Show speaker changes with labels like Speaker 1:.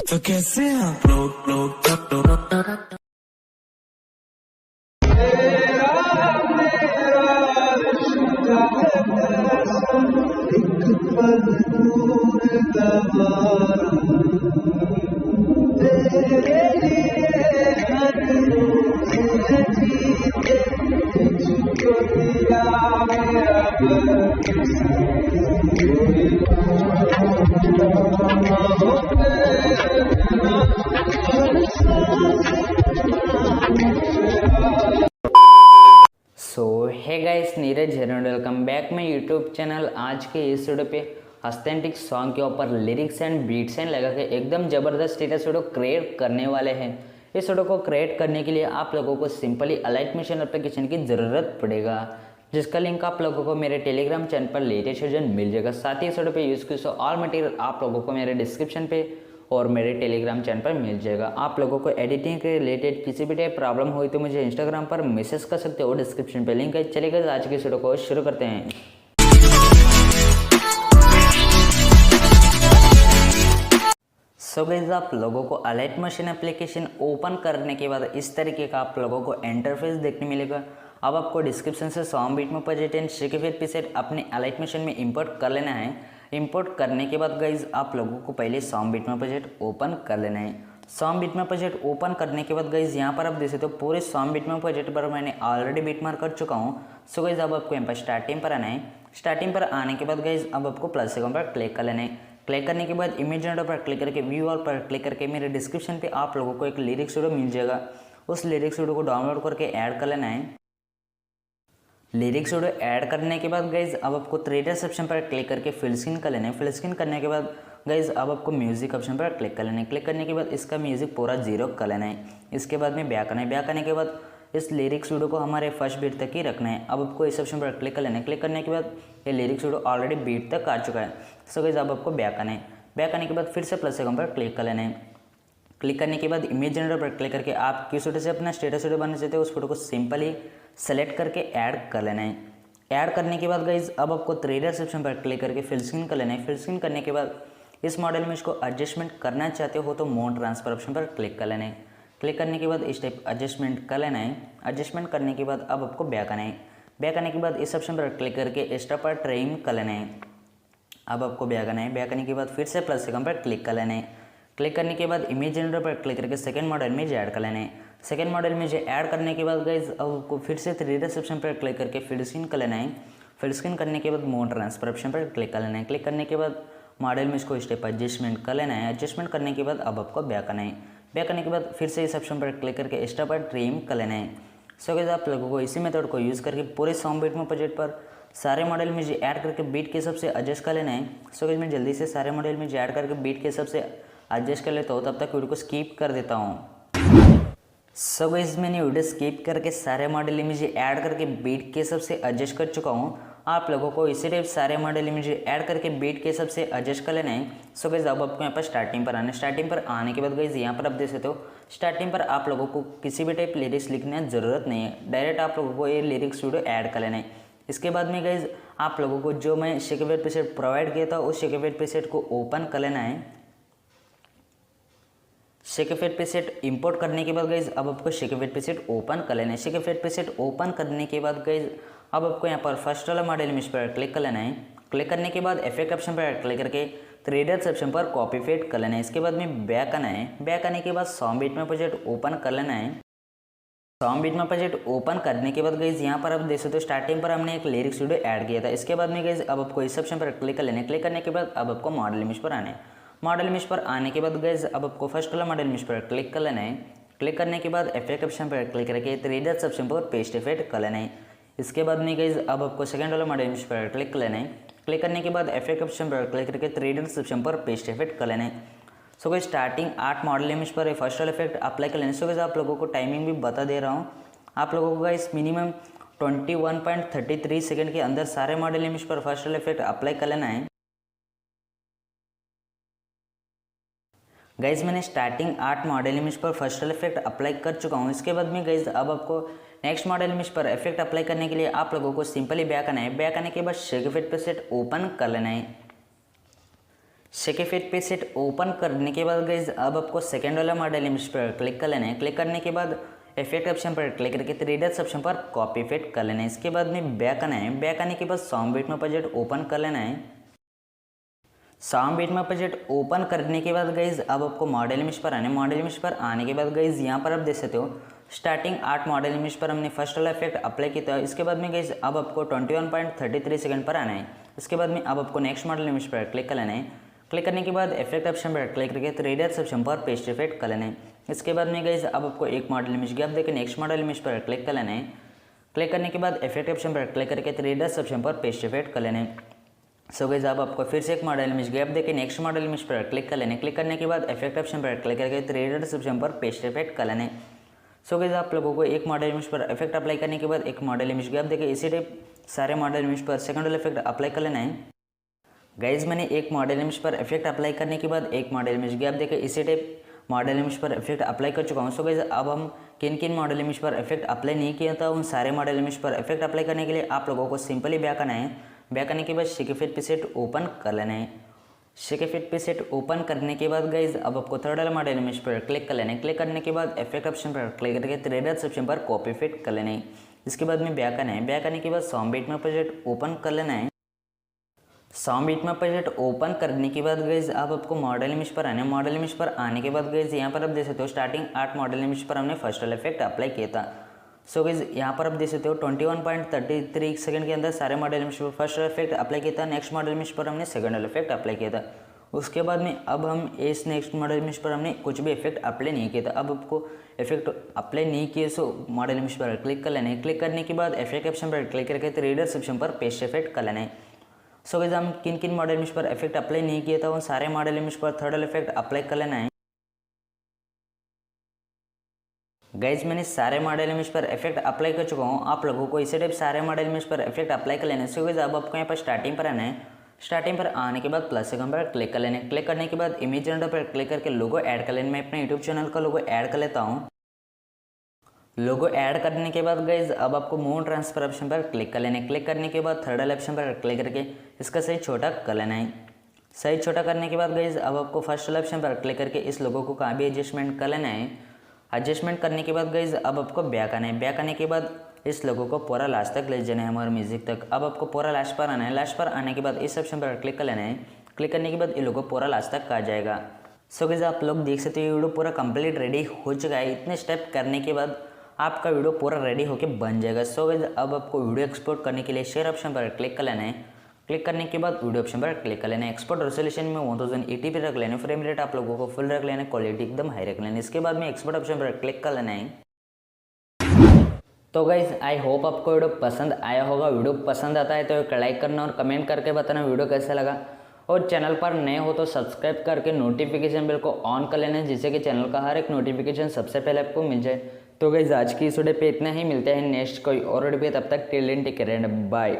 Speaker 1: तो कैसे आप लोग
Speaker 2: सो है गाइस, नीरज है, welcome back my YouTube channel. आज के इस वीडियो पे ऑथेंटिक सॉन्ग के ऊपर लिरिक्स एंड बीट्स एंड लगा के एकदम ज़बरदस्त स्टेटस वीडियो क्रिएट करने वाले हैं। इस वीडियो को क्रिएट करने के लिए आप लोगों को सिंपली अलाइट मिशन एप्लीकेशन की ज़रूरत पड़ेगा, जिसका लिंक आप लोगों को मेरे टेलीग्राम चैनल पर लेटेस्ट वर्जन मिल जाएगा। साथ ही इस वीडियो पे यूज़ की ऑल मटेरियल आप लोगों को मेरे डिस्क्रिप्शन पे और मेरे टेलीग्राम चैनल पर मिल जाएगा। आप लोगों को एडिटिंग के रिलेटेड किसी भी टाइप प्रॉब्लम हुई तो मुझे इंस्टाग्राम पर मैसेज कर सकते हो, डिस्क्रिप्शन पे लिंक है। चलिएगा आज की इस वीडियो को शुरू करते हैं। सो गाइस, आप लोगों को अलाइट मशीन एप्लीकेशन ओपन करने के बाद इस तरीके का आप लोगों को इंटरफेस देखने मिलेगा। अब आपको डिस्क्रिप्शन से सॉन्ग बीट में प्रोजेक्ट एंड शेकिफिट प्रीसेट अपने अलाइट मशीन में इंपोर्ट कर लेना है। इंपोर्ट करने के बाद गाइज आप लोगों को पहले सॉन्ग बीट में प्रोजेक्ट ओपन कर लेना है। सॉन्ग बीट में प्रोजेक्ट ओपन करने के बाद गाइज यहाँ पर आप देख सकते हो पूरे सॉन्ग बीट में प्रोजेक्ट पर मैंने ऑलरेडी बीट मार्क कर चुका हूँ। सो गाइज अब आपको यहाँ पर स्टार्टिंग पर आना है। स्टार्टिंग पर आने के बाद गाइज अब आपको प्लस आइकन पर क्लिक कर लेना है। क्लिक करने के बाद इमेज जनरेटर पर क्लिक करके व्यू ऑल पर क्लिक करके मेरे डिस्क्रिप्शन पे आप लोगों को एक लिरिक्स वीडियो मिल जाएगा। उस लिरिक्स वीडियो को डाउनलोड करके ऐड कर लेना है। लिरिक्स वीडियो ऐड करने के बाद गाइज अब आपको ट्रेडर्स ऑप्शन पर क्लिक करके फिल स्क्रीन कर लेना है। फिल स्क्रीन करने के बाद गाइज अब आपको म्यूजिक ऑप्शन पर क्लिक कर लेना है। क्लिक करने के बाद इसका म्यूजिक पूरा जीरो कर लेना है। इसके बाद में बैक आना है। बैक आने के बाद इस लिरिक्स वीडियो को हमारे फर्स्ट बीट तक ही रखना है। अब आपको इस ऑप्शन पर क्लिक कर लेना है। क्लिक करने के बाद ये लिरिक्स वीडियो ऑलरेडी बीट तक आ चुका है। सो गाइज अब आपको बैक आना है। बैक आने के बाद फिर से प्लस आइकन पर क्लिक कर लेना है। क्लिक करने के बाद इमेज जनरेटर पर क्लिक करके आप किस फोटो से अपना स्टेटस वीडियो बनाना चाहते हो उस फोटो को सिंपली सेलेक्ट करके ऐड कर लेना है। ऐड करने के बाद गाइज अब आपको ट्रेडर्स ऑप्शन पर क्लिक करके फिल स्क्रीन कर लेना है। फिल स्क्रीन करने के बाद इस मॉडल में इसको एडजस्टमेंट करना चाहते हो तो मोड ट्रांसफर ऑप्शन पर क्लिक कर लेना है। क्लिक करने के बाद इस टाइप एडजस्टमेंट कर लेना है। एडजस्टमेंट करने के बाद अब आपको बैक आना है। बैक आने के बाद इस ऑप्शन पर क्लिक करके एक्स्ट्रा पर ट्रिम कर लेना है। अब आपको बैक आना है। बैक आने के बाद फिर से प्लस आइकन पर क्लिक कर लेना है। क्लिक करने के बाद इमेज जनरेटर पर क्लिक करके सेकंड मॉडल में ऐड कर लेना है। सेकंड मॉडल में ऐड करने के बाद गाइज अब आपको फिर से ट्रेडर्स ऑप्शन पर क्लिक करके फिल स्क्रीन कर लेना है। फिल स्क्रीन करने के बाद मोड ट्रांसफर ऑप्शन पर क्लिक कर लेना है। क्लिक करने के बाद मॉडल में इसको स्टेप एडजस्टमेंट कर लेना है। एडजस्टमेंट करने के बाद अब आपको बैक आना है। बैक आने के बाद फिर से इस ऑप्शन पर क्लिक करके एक्स्ट्रा पर ट्रिम कर लेना है। सो गाइस आप लोगों को इसी मेथड को यूज़ करके पूरे सॉन्ग बीट में प्रोजेक्ट पर सारे मॉडल में ऐड करके बीट के हिसाब से एडजस्ट कर लेना है। सो गाइस मैं जल्दी से सारे मॉडल में ऐड करके बीट के हिसाब से एडजस्ट कर लेता हूँ, तब तक वीडियो को स्किप कर देता हूँ। सो गाइस मैंने वीडियो स्किप करके सारे मॉडल इमेज ऐड करके बीट के हिसाब से एडजस्ट कर चुका हूँ। आप लोगों को इसी टाइप सारे मॉडल इमेज ऐड करके बीट के हिसाब से एडजस्ट कर लेना है। सो गाइस अब आपको यहाँ पर स्टार्टिंग पर आना है। स्टार्टिंग पर आने के बाद गाइस यहाँ पर आप देख सकते हो स्टार्टिंग पर आप लोगों को किसी भी टाइप लिरिक्स लिखने की ज़रूरत नहीं है। डायरेक्ट आप लोगों को ये लिरिक्स वीडियो ऐड कर लेना है। इसके बाद में गाइज आप लोगों को जो मैं शेकिफिट प्रीसेट प्रोवाइड किया था उस शेकिफिट प्रीसेट को ओपन कर लेना है। शेकिफिट प्रीसेट इंपोर्ट करने के बाद गाइज अब आपको शेकिफिट प्रीसेट ओपन कर लेना है। शेकिफिट प्रीसेट ओपन करने के बाद गाइज अब आपको यहाँ पर फर्स्ट वाला मॉडल इमेज पर क्लिक कर लेना है। क्लिक करने के बाद इफेक्ट ऑप्शन पर क्लिक करके ट्रेडर्स ऑप्शन पर कॉपी पेस्ट कर लेना है। इसके बाद में बैक आना है। बैक आने के बाद सॉन्ग बीट में प्रोजेक्ट ओपन कर लेना है। सॉन्ग बीट में प्रोजेक्ट ओपन करने के बाद गाइज यहाँ पर आप देख सकते हो स्टार्टिंग पर हमने एक लिरिक्स वीडियो ऐड किया था। इसके बाद में गाइज अब आपको इस ऑप्शन पर क्लिक कर लेना है। क्लिक करने के बाद अब आपको मॉडल इमेज पर आना है। मॉडल इमेज पर आने के बाद गाइज अब आपको फर्स्ट वाला मॉडल इमेज पर क्लिक कर लेना है। क्लिक करने के बाद इफेक्ट ऑप्शन पर क्लिक करके ट्रेडर्स ऑप्शन पर पेस्ट इफेक्ट कर लेना है। इसके बाद में गाइज अब आपको सेकंड वाला मॉडल इमेज पर क्लिक कर लेना है। क्लिक करने के बाद इफेक्ट ऑप्शन पर क्लिक करके ट्रेडर्स ऑप्शन पर पेस्ट इफेक्ट कर लेना है। So guys starting 8 model image पर फर्स्ट वाला इफेक्ट अप्लाई कर लेना है। सो गाइज आप लोगों को टाइमिंग भी बता दे रहा हूँ। आप लोगों को गाइज मिनिमम 21.33 सेकंड के अंदर सारे मॉडल इमेज पर फर्स्ट वाला इफेक्ट अप्लाई कर लेना है। गाइज मैंने स्टार्टिंग 8 मॉडल इमेज पर फर्स्ट वाला इफेक्ट अप्लाई कर चुका हूँ। इसके बाद में गाइज अब आपको नेक्स्ट मॉडल इमेज पर इफेक्ट अप्लाई करने के लिए आप लोगों को सिंपली बैक आना है। बैक आने के बाद शेकिफिट प्रीसेट ओपन कर लेना है। शेकेफिट पे सेट ओपन करने के बाद गाइज अब आपको सेकेंड वाला मॉडल इमेज पर क्लिक कर लेना है। क्लिक करने के बाद इफेक्ट ऑप्शन पर क्लिक करके 3 डॉट्स ऑप्शन पर कॉपी इफेक्ट कर लेना है। इसके बाद में बैक आना है। बैक आने के बाद साउंड बिटमैप प्रोजेक्ट ओपन कर लेना है। साउंड बिटमैप प्रोजेक्ट ओपन करने के बाद गाइज अब आपको मॉडल इमेज पर आना है। मॉडल इमेज पर आने के बाद गाइज यहाँ पर आप देख सकते हो स्टार्टिंग आर्ट मॉडल इमेज पर हमने फर्स्ट वाला इफेक्ट अप्लाई किया था। इसके बाद में गाइज अब आपको 21.33 सेकंड पर आना है। इसके बाद में अब आपको नेक्स्ट मॉडल इमेज पर क्लिक कर लेना है। क्लिक करने के बाद इफेक्ट ऑप्शन पर क्लिक करके 3 डॉट्स ऑप्शन पर पेस्ट इफेक्ट कर लेना है। इसके बाद में गाइज अब आपको एक मॉडल इमेज गैप देकर नेक्स्ट मॉडल इमेज पर क्लिक कर लेना है। क्लिक करने के बाद इफेक्ट ऑप्शन पर क्लिक करके 3 डॉट्स ऑप्शन पर पेस्ट इफेक्ट कर लेना है। सो गाइज अब आपको फिर से एक मॉडल इमेज गैप देकर नेक्स्ट मॉडल इमेज पर क्लिक कर लेना है। क्लिक करने के बाद इफेक्ट ऑप्शन पर क्लिक करके 3 डॉट्स ऑप्शन पर पेस्ट इफेक्ट कर लेना है। सो गाइज आप लोगों को एक मॉडल इमेज पर इफेक्ट अप्लाई करने के बाद एक मॉडल इमेज गैप देकर इसी टाइप सारे मॉडल इमेज पर सेकंड वाला इफेक्ट अप्लाई कर लेना है। गाइज मैंने एक मॉडल इमेज पर इफेक्ट अप्लाई करने के बाद एक मॉडल इमेज गैप देकर इसी टाइप मॉडल इमेज पर इफेक्ट अप्लाई कर चुका हूँ। सो गाइज अब हम किन किन मॉडल इमेज पर इफेक्ट अप्लाई नहीं किया था उन सारे मॉडल इमेज पर इफेक्ट अप्लाई करने के लिए आप लोगों को सिंपली बैक आना है। बैक आने के बाद शेकेफिट प्रीसेट ओपन कर लेना है। शेकेफिट प्रीसेट ओपन करने के बाद गाइज अब आपको थर्ड वाला मॉडल इमेज पर क्लिक कर लेना है। क्लिक करने के बाद इफेक्ट ऑप्शन पर क्लिक करके 3 डॉट्स ऑप्शन पर कॉपी इफेक्ट कर लेना है। इसके बाद में बैक आना है। बैक आने के बाद साउंड बिटमैप प्रोजेक्ट ओपन कर लेना है। साउंड बिटमैप प्रोजेक्ट ओपन करने के बाद गाइज अब आपको मॉडल इमेज पर आना है। मॉडल इमेज पर आने के बाद गाइज यहाँ पर आप देख सकते हो स्टार्टिंग आर्ट मॉडल इमेज पर हमने फर्स्ट वाला इफेक्ट अप्लाई किया था। सो गाइज यहाँ पर आप देख सकते हो 21.33 सेकंड के अंदर सारे मॉडल इमेज पर फर्स्ट वाला इफेक्ट अप्लाई किया था। नेक्स्ट मॉडल इमेज पर हमने सेकंड वाला इफेक्ट अप्लाई किया था। उसके बाद में अब हम इस नेक्स्ट मॉडल इमेज पर हमने कुछ भी इफेक्ट अप्लाई नहीं किया था। अब आपको इफेक्ट अप्लाई नहीं किए सो मॉडल इमेज पर क्लिक कर लेना है। क्लिक करने के बाद इफेक्ट ऑप्शन पर क्लिक करके 3 डॉट्स ऑप्शन पर पेस्ट इफेक्ट कर लेना है। सो गाइस हम किन किन मॉडल इमेज पर इफेक्ट अप्लाई नहीं किया था उन सारे मॉडल इमेज पर थर्ड वाला इफेक्ट अप्लाई कर लेना है। गाइज मैंने सारे मॉडल इमेज पर इफेक्ट अप्लाई कर चुका हूँ। आप लोगों को इसी टाइप सारे मॉडल इमेज पर इफेक्ट अप्लाई कर लेना है। सो गाइस अब आपको यहाँ पर स्टार्टिंग पर आना है। स्टार्टिंग पर आने के बाद प्लस आइकन पर क्लिक कर लेना है। क्लिक करने के बाद इमेज जनरेटर पर क्लिक करके लोगो ऐड कर लेना। मैं अपने यूट्यूब चैनल का लोगो ऐड कर लेता हूँ। लोगो ऐड करने के बाद गाइज अब आपको मूव ट्रांसफर ऑप्शन पर क्लिक कर लेना है। क्लिक करने के बाद थर्ड वाले ऑप्शन पर क्लिक करके इसका साइज छोटा कर लेना है। साइज छोटा करने के बाद गाइज अब आपको फर्स्ट वाले ऑप्शन पर क्लिक करके इस लोगो को कहाँ भी एडजस्टमेंट कर लेना है। एडजस्टमेंट करने के बाद गाइज अब आपको बैक आना है। बैक आने के बाद इस लोगो को पूरा लास्ट तक ले जाना है हमारे म्यूजिक तक। अब आपको पूरा लास्ट पर आना है। लास्ट पर आने के बाद इस ऑप्शन पर क्लिक कर लेना है। क्लिक करने के बाद ये लोगो पूरा लास्ट तक आ जाएगा। सो गाइज आप लोग देख सकते हो ये वीडियो पूरा कंप्लीट रेडी हो चुका है। इतने स्टेप करने के बाद आपका वीडियो पूरा रेडी होके बन जाएगा। सो गाइस अब आपको वीडियो एक्सपोर्ट करने के लिए शेयर ऑप्शन पर क्लिक कर लेना है। क्लिक करने के बाद वीडियो ऑप्शन पर क्लिक कर लेना है। एक्सपोर्ट रेजोल्यूशन में 1080p रख लेना है। फ्रेम रेट आप लोगों को फुल रख लेना है। क्वालिटी एकदम हाई रख लेना है। इसके बाद में एक्सपोर्ट ऑप्शन पर क्लिक कर लेना है। तो गाइस आई होप आपको वीडियो पसंद आया होगा। वीडियो पसंद आता है तो एक लाइक करना और कमेंट करके बताना वीडियो कैसा लगा। और चैनल पर नए हो तो सब्सक्राइब करके नोटिफिकेशन बेल को ऑन कर लेना है जिससे कि चैनल का हर एक नोटिफिकेशन सबसे पहले आपको मिल जाए। तो गाइस आज की इस वीडियो पे इतना ही। मिलते हैं नेक्स्ट कोई और वीडियो पे। तब तक till then take care and bye.